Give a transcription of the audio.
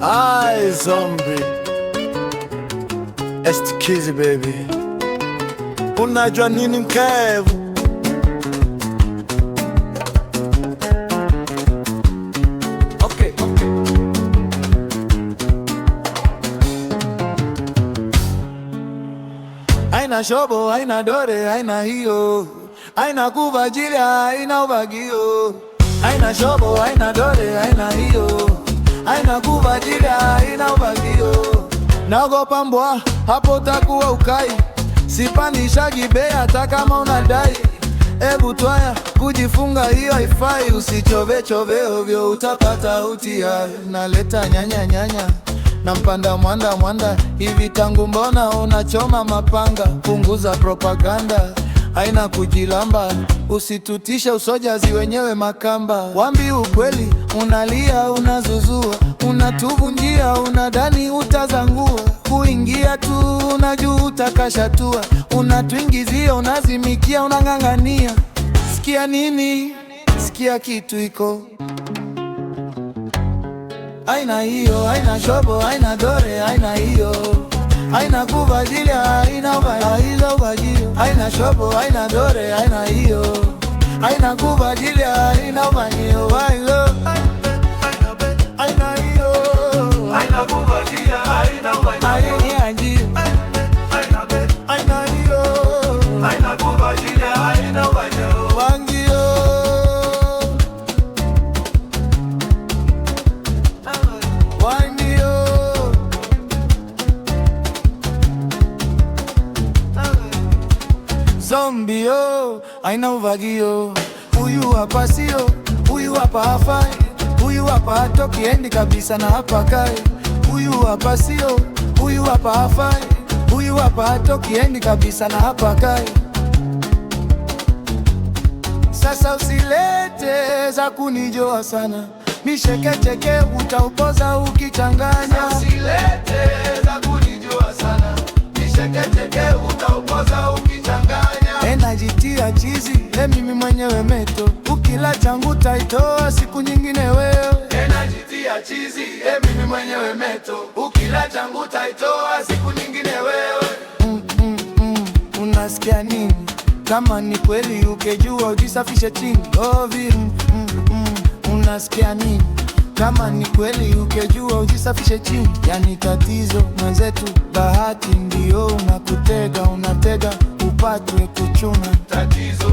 Ay, zombie Estikizi baby, unajua nini mkevu? Okay. Aina shobo, aina dore, aina hiyo, aina kuvajilia, aina ubagio. Aina shobo, aina dore, aina hiyo, aina kuvajilia, aina ubagio. Naogopa mbwa, hapo takuwa ukai, sipandishagi bei hata kama unadai. Ebu twaya, kujifunga hiyo haifai, usichove chove ovyo utapata utia. Naleta nyanya, na mpanda mwanda, hivi tangu mbona unachoma mapanga? Punguza propaganda, haina kujilamba, usitutisha usojazi wenyewe makamba. Wambi ukweli, unalia unazuzua, unatuvunjia unadhani utazangua. Kuingia tu unajua utakashatua, unatuingizia unazimikia unang'ang'ania. Sikia nini? Sikia kitu iko aina hiyo, aina shobo, aina dore, aina hiyo, aina kuvajilia, aina ubagio. Aina shobo, aina dore, aina hiyo, aina kuvajilia, aina ubagio. Aina hiyo, aina kuvajilia, aina ubagio. Aina hiyo, aina kuvajilia, aina ubagio. Zombie aina uvagio, huyu hapa sio, huyu hapa hafai, huyu hapa hatoki endi kabisa na hapa kai. Huyu hapa sio, huyu hapa hafai, huyu hapa hatoki endi kabisa na hapa kai. Sasa usilete za kunijoa sana, mishekecheke utaupoza ukichanganya. Usilete za kunijoa sana, mishekecheke utaupoza ukichanganya. Najitia chizi, mimi mwenyewe meto, ukila changu taitoa siku nyingine wewe. Najitia chizi, mimi mwenyewe meto, ukila changu taitoa siku nyingine wewe. Unasikia nini? Kama ni kweli ukejua ujisafishe chini. Unasikia nini? Kama ni kweli ukejua ujisafishe chini. Yani tatizo mwenzetu bahati ndio unakutega, unatega upatwe kuchuna. Tatizo